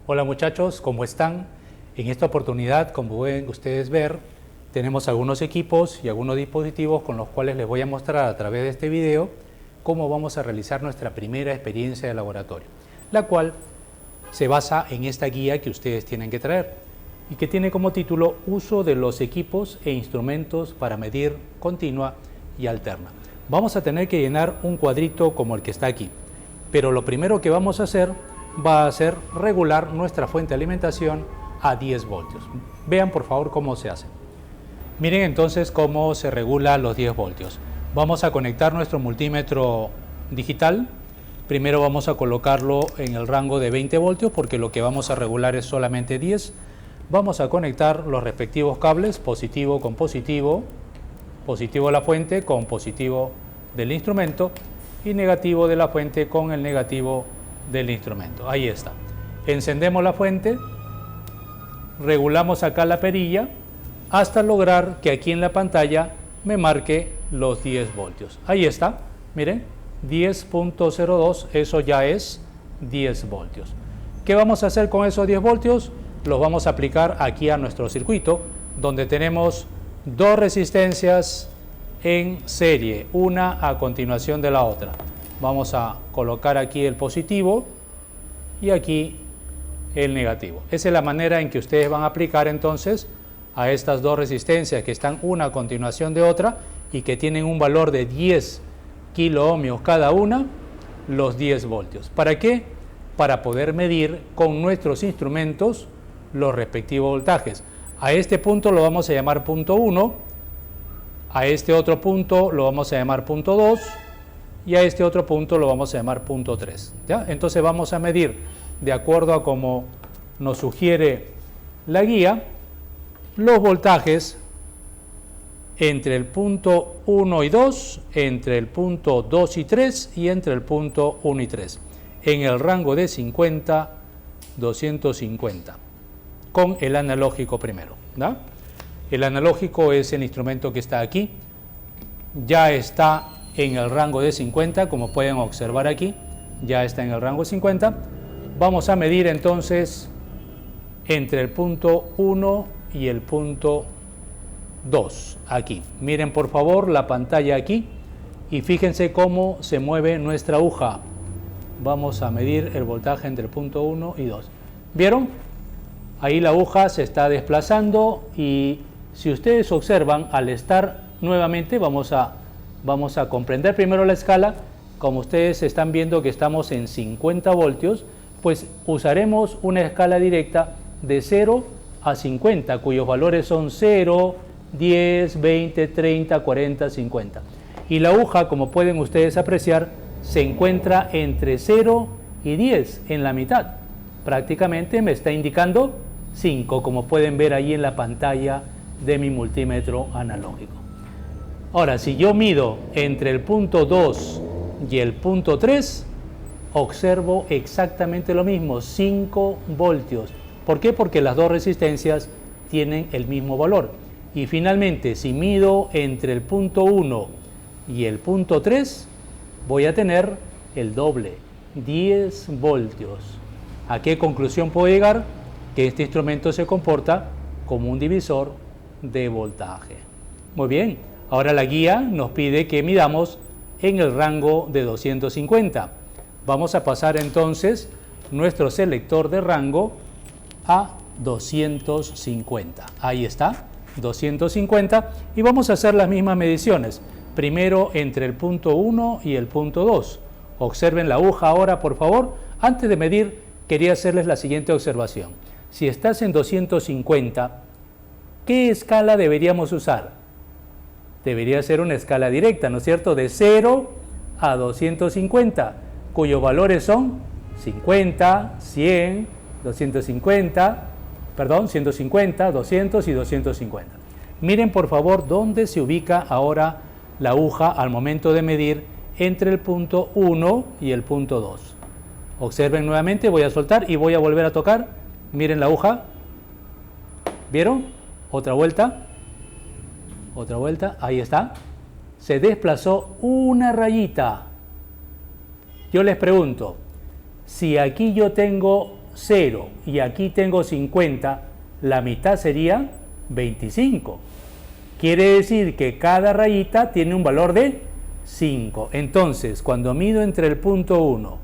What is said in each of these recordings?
Hola muchachos, ¿cómo están? En esta oportunidad, como pueden ustedes ver, tenemos algunos equipos y algunos dispositivos con los cuales les voy a mostrar a través de este video cómo vamos a realizar nuestra primera experiencia de laboratorio, la cual se basa en esta guía que ustedes tienen que traer y que tiene como título Uso de los equipos e instrumentos para medir continua y alterna. Vamos a tener que llenar un cuadrito como el que está aquí, pero lo primero que vamos a hacer va a ser regular nuestra fuente de alimentación a 10 voltios. Vean por favor cómo se hace. Miren entonces cómo se regula los 10 voltios. Vamos a conectar nuestro multímetro digital. Primero vamos a colocarlo en el rango de 20 voltios porque lo que vamos a regular es solamente 10. Vamos a conectar los respectivos cables, positivo con positivo, positivo de la fuente con positivo del instrumento y negativo de la fuente con el negativo del instrumento. Ahí está. Encendemos la fuente, regulamos acá la perilla hasta lograr que aquí en la pantalla me marque los 10 voltios. Ahí está, miren, 10.02, eso ya es 10 voltios. ¿Qué vamos a hacer con esos 10 voltios? Los vamos a aplicar aquí a nuestro circuito, donde tenemos dos resistencias en serie, una a continuación de la otra. Vamos a colocar aquí el positivo y aquí el negativo. Esa es la manera en que ustedes van a aplicar entonces a estas dos resistencias que están una a continuación de otra y que tienen un valor de 10 kiloohmios cada una, los 10 voltios. ¿Para qué? Para poder medir con nuestros instrumentos los respectivos voltajes. A este punto lo vamos a llamar punto 1, a este otro punto lo vamos a llamar punto 2 y a este otro punto lo vamos a llamar punto 3. ¿Ya? Entonces vamos a medir de acuerdo a como nos sugiere la guía los voltajes entre el punto 1 y 2, entre el punto 2 y 3 y entre el punto 1 y 3 en el rango de 50, 250 con el analógico primero. ¿Da? El analógico es el instrumento que está aquí, ya está en el rango de 50, como pueden observar aquí, ya está en el rango de 50. Vamos a medir entonces entre el punto 1 y el punto 2, aquí. Miren por favor la pantalla aquí y fíjense cómo se mueve nuestra aguja. Vamos a medir el voltaje entre el punto 1 y 2. ¿Vieron? Ahí la aguja se está desplazando y si ustedes observan, al estar nuevamente, vamos a comprender primero la escala. Como ustedes están viendo que estamos en 50 voltios, pues usaremos una escala directa de 0 a 50, cuyos valores son 0, 10, 20, 30, 40, 50. Y la aguja, como pueden ustedes apreciar, se encuentra entre 0 y 10, en la mitad. Prácticamente me está indicando 5, como pueden ver ahí en la pantalla de mi multímetro analógico. Ahora, si yo mido entre el punto 2 y el punto 3, observo exactamente lo mismo, 5 voltios. ¿Por qué? Porque las dos resistencias tienen el mismo valor. Y finalmente, si mido entre el punto 1 y el punto 3, voy a tener el doble, 10 voltios. ¿A qué conclusión puedo llegar? Que este instrumento se comporta como un divisor de voltaje. Muy bien, ahora la guía nos pide que midamos en el rango de 250. Vamos a pasar entonces nuestro selector de rango a 250. Ahí está, 250, y vamos a hacer las mismas mediciones. Primero entre el punto 1 y el punto 2. Observen la aguja ahora, por favor. Antes de medir, quería hacerles la siguiente observación. Si estás en 250, ¿qué escala deberíamos usar? Debería ser una escala directa, ¿no es cierto? De 0 a 250, cuyos valores son 50, 100, 150, 200 y 250. Miren por favor dónde se ubica ahora la aguja al momento de medir entre el punto 1 y el punto 2. Observen nuevamente, voy a soltar y voy a volver a tocar. Miren la aguja. ¿Vieron? Otra vuelta, ahí está. Se desplazó una rayita. Yo les pregunto, si aquí yo tengo 0 y aquí tengo 50, la mitad sería 25. Quiere decir que cada rayita tiene un valor de 5. Entonces, cuando mido entre el punto 1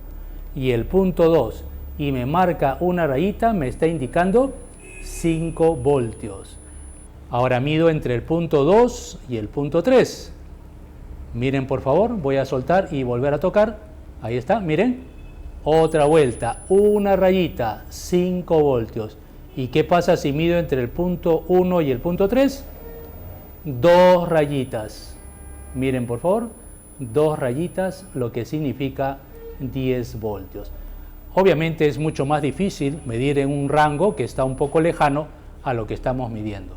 y el punto 2 y me marca una rayita, me está indicando 5 voltios. Ahora mido entre el punto 2 y el punto 3. Miren por favor, voy a soltar y volver a tocar. Ahí está, miren. Otra vuelta, una rayita, 5 voltios. ¿Y qué pasa si mido entre el punto 1 y el punto 3? 2 rayitas. Miren por favor, 2 rayitas, lo que significa 10 voltios. Obviamente es mucho más difícil medir en un rango que está un poco lejano a lo que estamos midiendo.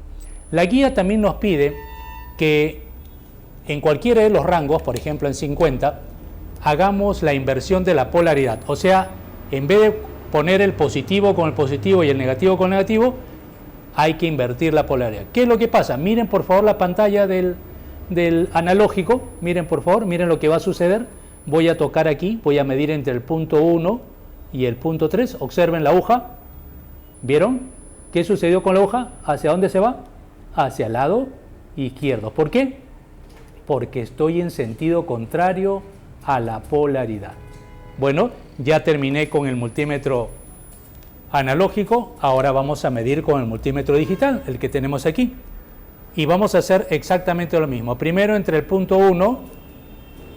La guía también nos pide que en cualquiera de los rangos, por ejemplo en 50, hagamos la inversión de la polaridad. O sea, en vez de poner el positivo con el positivo y el negativo con el negativo, hay que invertir la polaridad. ¿Qué es lo que pasa? Miren por favor la pantalla del analógico. Miren por favor, miren lo que va a suceder. Voy a tocar aquí, voy a medir entre el punto 1 y el punto 3. Observen la aguja. ¿Vieron? ¿Qué sucedió con la aguja? ¿Hacia dónde se va? Hacia el lado izquierdo. ¿Por qué? Porque estoy en sentido contrario a la polaridad. Bueno, ya terminé con el multímetro analógico, ahora vamos a medir con el multímetro digital, el que tenemos aquí. Y vamos a hacer exactamente lo mismo. Primero entre el punto 1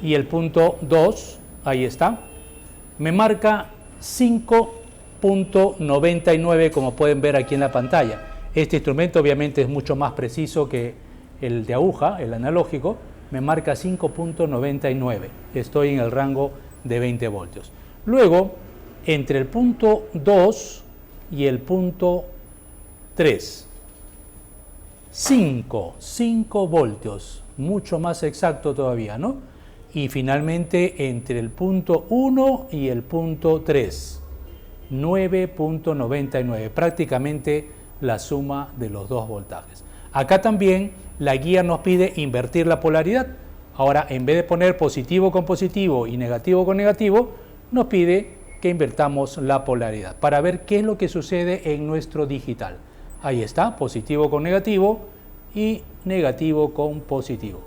y el punto 2, ahí está, me marca 5.99, como pueden ver aquí en la pantalla. Este instrumento obviamente es mucho más preciso que el de aguja, el analógico, me marca 5.99. Estoy en el rango de 20 voltios. Luego, entre el punto 2 y el punto 3, 5 voltios, mucho más exacto todavía, ¿no? Y finalmente, entre el punto 1 y el punto 3, 9.99, prácticamente la suma de los dos voltajes. Acá también la guía nos pide invertir la polaridad. Ahora, en vez de poner positivo con positivo y negativo con negativo, nos pide que invertamos la polaridad para ver qué es lo que sucede en nuestro digital. Ahí está, positivo con negativo y negativo con positivo.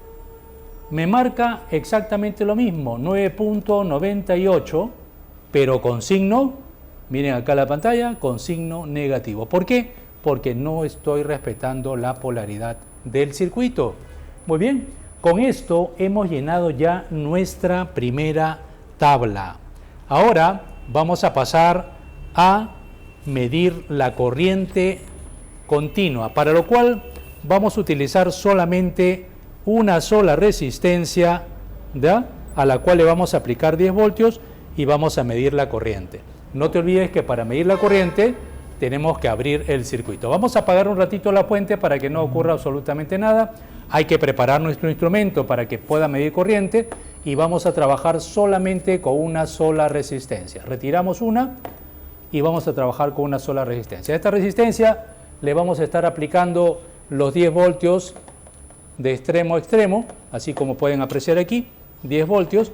Me marca exactamente lo mismo, 9.98, pero con signo, miren acá la pantalla, con signo negativo. ¿Por qué? Porque no estoy respetando la polaridad del circuito. Muy bien, con esto hemos llenado ya nuestra primera tabla. Ahora vamos a pasar a medir la corriente continua, para lo cual vamos a utilizar solamente una sola resistencia, ¿ya?, a la cual le vamos a aplicar 10 voltios y vamos a medir la corriente. No te olvides que para medir la corriente tenemos que abrir el circuito. Vamos a apagar un ratito la fuente para que no ocurra absolutamente nada. Hay que preparar nuestro instrumento para que pueda medir corriente y vamos a trabajar solamente con una sola resistencia. Retiramos una y vamos a trabajar con una sola resistencia. A esta resistencia le vamos a estar aplicando los 10 voltios de extremo a extremo, así como pueden apreciar aquí, 10 voltios,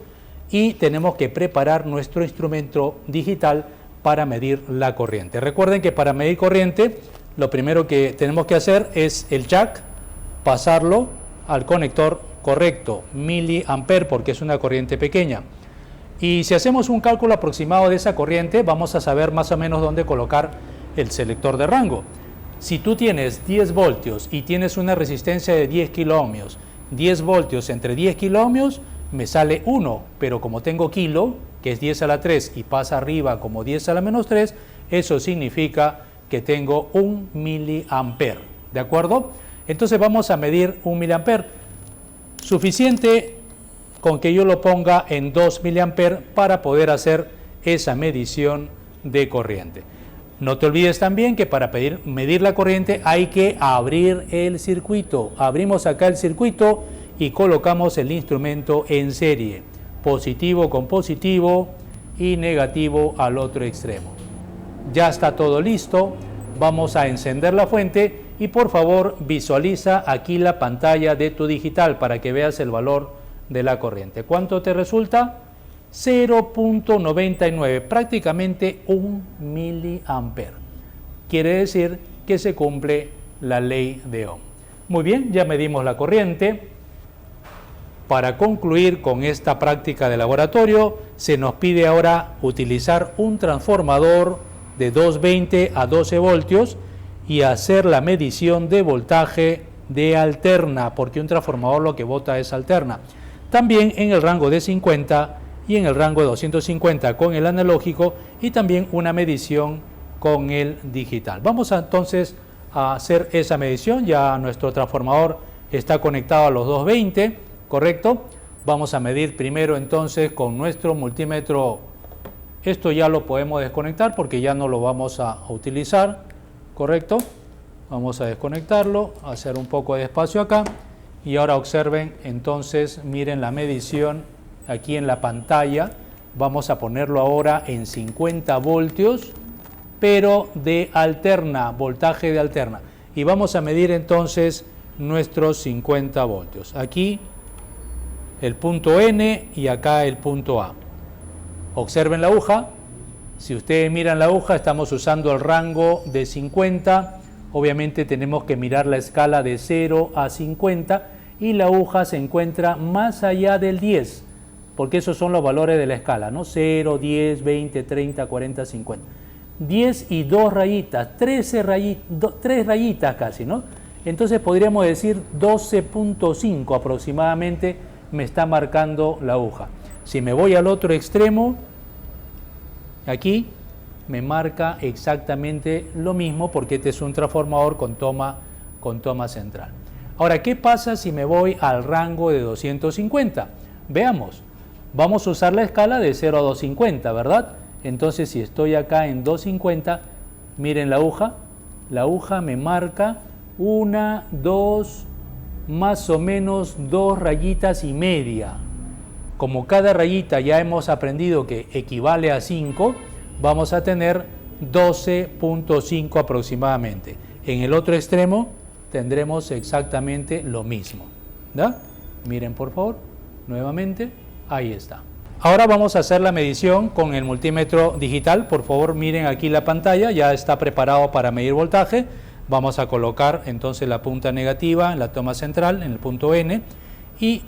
y tenemos que preparar nuestro instrumento digital para medir la corriente. Recuerden que para medir corriente, lo primero que tenemos que hacer es el jack, pasarlo al conector correcto, miliamper, porque es una corriente pequeña. Y si hacemos un cálculo aproximado de esa corriente, vamos a saber más o menos dónde colocar el selector de rango. Si tú tienes 10 voltios y tienes una resistencia de 10 kiloohmios, 10 voltios entre 10 kiloohmios, me sale 1, pero como tengo kilo, que es 10 a la 3 y pasa arriba como 10 a la menos 3, eso significa que tengo 1 miliamper, ¿de acuerdo? Entonces vamos a medir 1 miliamper, suficiente con que yo lo ponga en 2 miliamper para poder hacer esa medición de corriente. No te olvides también que para medir la corriente hay que abrir el circuito. Abrimos acá el circuito y colocamos el instrumento en serie, positivo con positivo y negativo al otro extremo. Ya está todo listo, vamos a encender la fuente y por favor visualiza aquí la pantalla de tu digital para que veas el valor de la corriente. ¿Cuánto te resulta? 0.99, prácticamente 1 miliampere. Quiere decir que se cumple la ley de Ohm. Muy bien, ya medimos la corriente. Para concluir con esta práctica de laboratorio, se nos pide ahora utilizar un transformador de 220 a 12 voltios y hacer la medición de voltaje de alterna, porque un transformador lo que bota es alterna. También en el rango de 50 y en el rango de 250 con el analógico, y también una medición con el digital. Vamos entonces a hacer esa medición. Ya nuestro transformador está conectado a los 220, ¿correcto? Vamos a medir primero entonces con nuestro multímetro. Esto ya lo podemos desconectar porque ya no lo vamos a utilizar, ¿correcto? Vamos a desconectarlo, hacer un poco de espacio acá, y ahora observen entonces, miren la medición aquí en la pantalla. Vamos a ponerlo ahora en 50 voltios, pero de alterna, voltaje de alterna, y vamos a medir entonces nuestros 50 voltios. Aquí el punto N y acá el punto A. Observen la aguja. Si ustedes miran la aguja, estamos usando el rango de 50. Obviamente tenemos que mirar la escala de 0 a 50, y la aguja se encuentra más allá del 10, porque esos son los valores de la escala, ¿no? 0, 10, 20, 30, 40, 50. 10 y 2 rayitas, 13 rayitas, 3 rayitas casi, ¿no? Entonces podríamos decir 12.5 aproximadamente me está marcando la aguja. Si me voy al otro extremo, aquí me marca exactamente lo mismo, porque este es un transformador con toma central. Ahora, ¿qué pasa si me voy al rango de 250? Veamos, vamos a usar la escala de 0 a 250, ¿verdad? Entonces, si estoy acá en 250, miren la aguja me marca 1, 2, más o menos 2 rayitas y media. Como cada rayita ya hemos aprendido que equivale a 5, vamos a tener 12.5 aproximadamente. En el otro extremo tendremos exactamente lo mismo, ¿da? Miren por favor, nuevamente, ahí está. Ahora vamos a hacer la medición con el multímetro digital. Por favor, miren aquí la pantalla, ya está preparado para medir voltaje. Vamos a colocar entonces la punta negativa en la toma central, en el punto N, y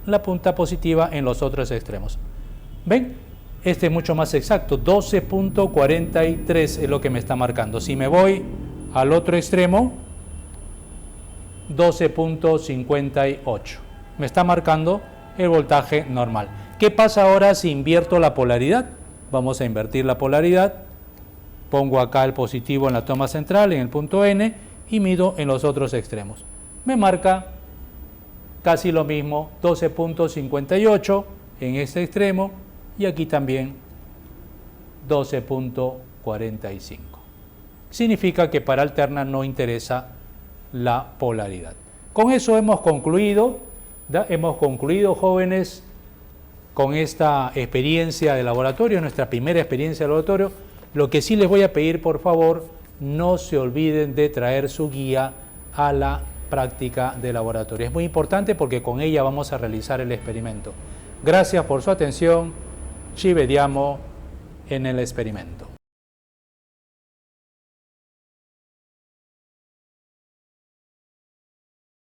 la punta positiva en los otros extremos. ¿Ven? Este es mucho más exacto, 12.43 es lo que me está marcando. Si me voy al otro extremo, 12.58. Me está marcando el voltaje normal. ¿Qué pasa ahora si invierto la polaridad? Vamos a invertir la polaridad. Pongo acá el positivo en la toma central, en el punto N, y mido en los otros extremos. Me marca casi lo mismo, 12.58 en este extremo, y aquí también 12.45. Significa que para alterna no interesa la polaridad. Con eso hemos concluido, jóvenes, con esta experiencia de laboratorio, nuestra primera experiencia de laboratorio. Lo que sí les voy a pedir, por favor, no se olviden de traer su guía a la práctica de laboratorio. Es muy importante porque con ella vamos a realizar el experimento. Gracias por su atención. Ci vediamo en el experimento.